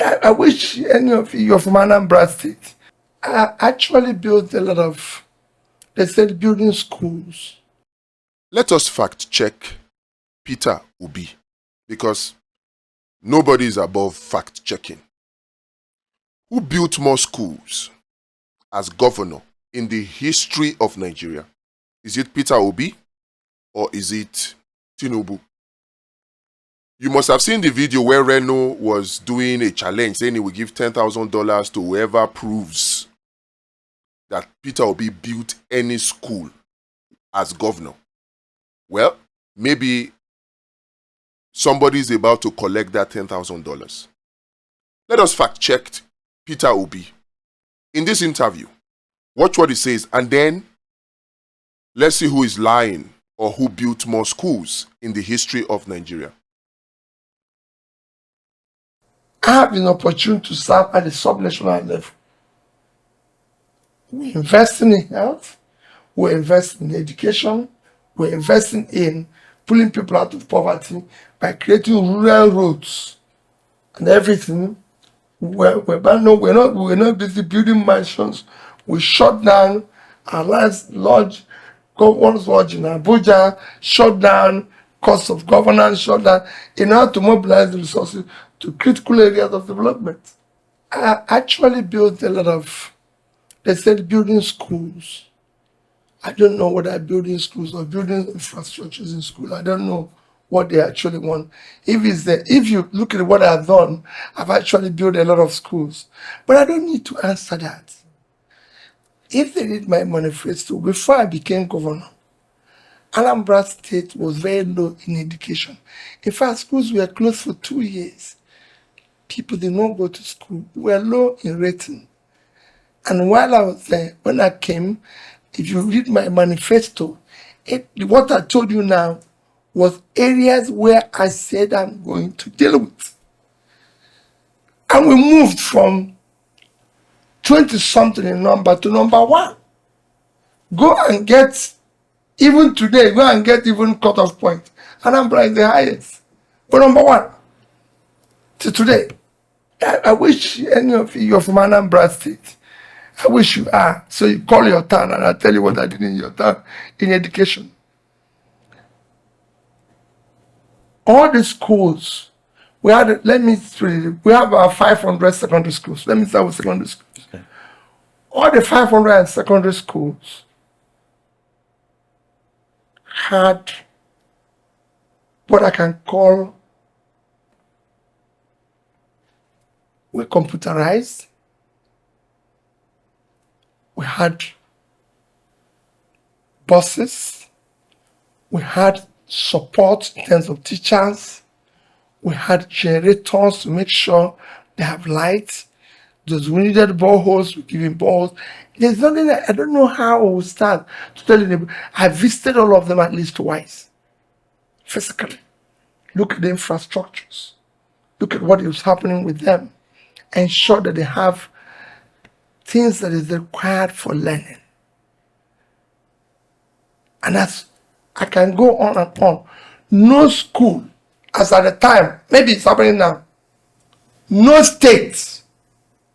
I wish any of you are from Anambra State. I actually built a lot of, they said, building schools. Let us fact check Peter Obi, because nobody is above fact checking. Who built more schools as governor in the history of Nigeria? Is it Peter Obi or is it Tinubu? You must have seen the video where Reno was doing a challenge saying he will give $10,000 to whoever proves that Peter Obi built any school as governor. Well, maybe somebody is about to collect that $10,000. Let us fact check Peter Obi. In this interview, watch what he says, and then let's see who is lying or who built more schools in the history of Nigeria. I have an opportunity to serve at the sub-national level. We're investing in health, we're investing in education, we're investing in pulling people out of poverty by creating rural roads and everything. We're not busy building mansions. We shut down our last lodge, Governor's Lodge in Abuja, shut down cost of governance, shut down in order to mobilize the resources to critical areas of development. I actually built a lot of, they said, building schools. I don't know whether building schools or building infrastructures in school. I don't know what they actually want. If you look at what I've done, I've actually built a lot of schools. But I don't need to answer that. If they read my manifesto, before I became governor, Anambra State was very low in education. In fact, schools were closed for 2 years. People did not go to school. We were low in rating. And while I was there, when I came, if you read my manifesto, what I told you now was areas where I said I'm going to deal with. And we moved from 20-something in number to number 1. Go and get, even today, go and get even cutoff point. Anambra is the highest. But number 1 to today. I wish any of you are from Anambra State. I wish you are. So you call your town and I'll tell you what I did in your town in education. All the schools, we have about 500 secondary schools. Let me start with secondary schools. Okay. All the 500 secondary schools had what I can call, were computerized. We had buses. We had support in terms of teachers. We had generators to make sure they have lights. Those who needed boreholes, we give them boreholes. There's nothing that I don't know how I will start to tell you. I visited all of them at least twice, physically. Look at the infrastructures. Look at what is happening with them. Ensure that they have things that is required for learning. And that's, I can go on and on. No school, as at the time, maybe it's happening now, no state,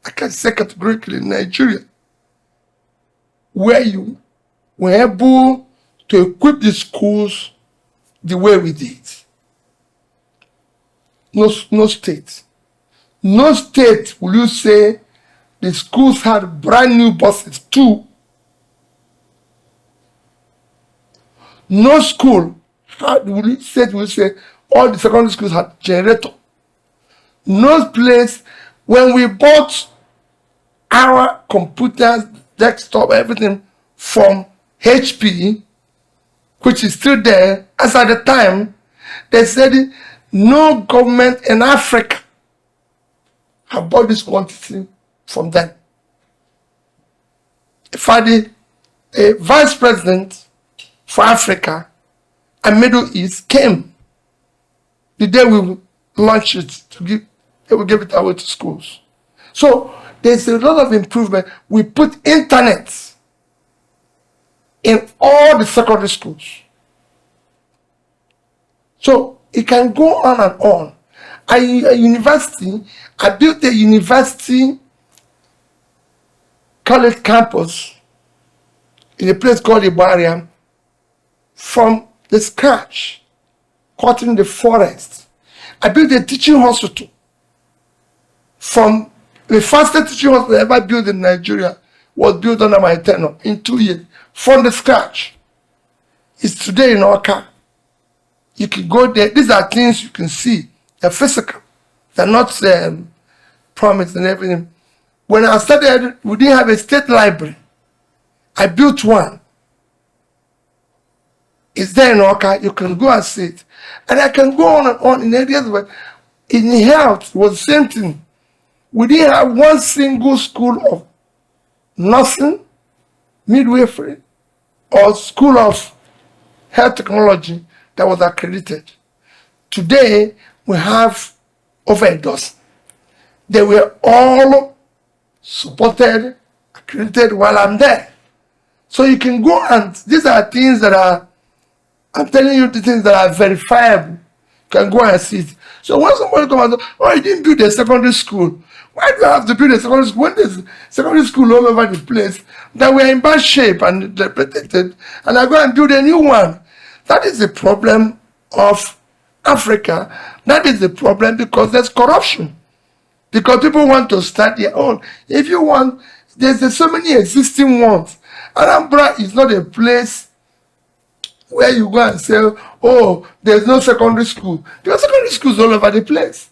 I can say categorically in Nigeria, where you were able to equip the schools the way we did. No state. No state will you say the schools had brand new buses too. No school will you say all the secondary schools had generator. No place, when we bought our computers, desktop, everything from HP, which is still there, as at the time, they said no government in Africa have bought this quantity from them. In fact, a vice president for Africa and Middle East came the day we launched it they will give it away to schools. So there's a lot of improvement. We put internet in all the secondary schools. So it can go on and on. A university, I built a university college campus in a place called Ibariam from the scratch, cutting the forest. I built a teaching hospital from the fastest teaching hospital ever built in Nigeria was built under my tenure in 2 years from the scratch. It's today in Oka. You can go there. These are things you can see. They're physical. They're not promised and everything. When I started, we didn't have a state library. I built one. It's there in Oka. You can go and see it. And I can go on and on in areas where in health was the same thing. We didn't have one single school of nursing, midwifery, or school of health technology that was accredited. Today, we have over a dozen. They were all supported, accredited while I'm there. So you can go and, these are things that are, I'm telling you the things that are verifiable. You can go and see it. So when somebody comes and says, oh, you didn't build a secondary school. Why do you have to build a secondary school when there's secondary school all over the place that we're in bad shape and they're protected, and I go and build a new one? That is the problem of Africa. That is the problem because there's corruption. Because people want to start their own. If you want, there's so many existing ones. Anambra is not a place where you go and say, oh, there's no secondary school. There are secondary schools all over the place.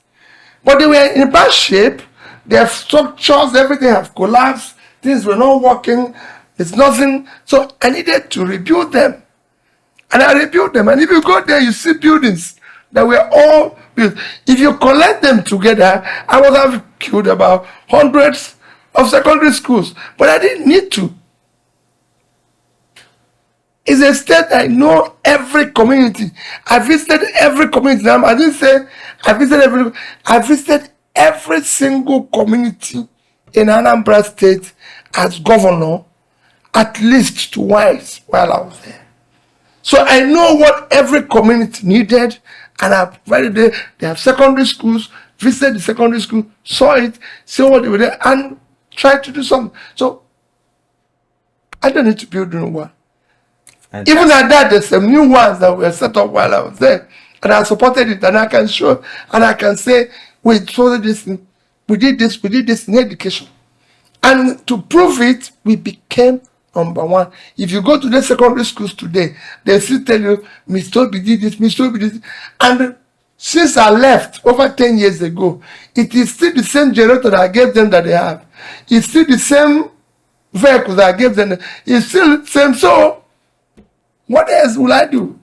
But they were in bad shape. Their structures, everything have collapsed. Things were not working. There's nothing. So I needed to rebuild them. And I rebuilt them. And if you go there, you see buildings that were all built. If you collect them together, I would have killed about hundreds of secondary schools. But I didn't need to. It's a state I know every community. I visited every community. I didn't say I visited every. I visited every single community in Anambra State as governor at least twice while I was there. So I know what every community needed, and I provided it. They have secondary schools, visited the secondary school, saw it, saw what they were there, and tried to do something. So I don't need to build a new one. Even at that, there's some new ones that were set up while I was there, and I supported it, and I can show, and I can say, we did this in education. And to prove it, we became number one. If you go to the secondary schools today, they still tell you, Mr. Obi did this, Mr. Obi did this. And since I left over 10 years ago, it is still the same generator that I gave them that they have. It's still the same vehicle that I gave them. It's still the same. So, what else will I do?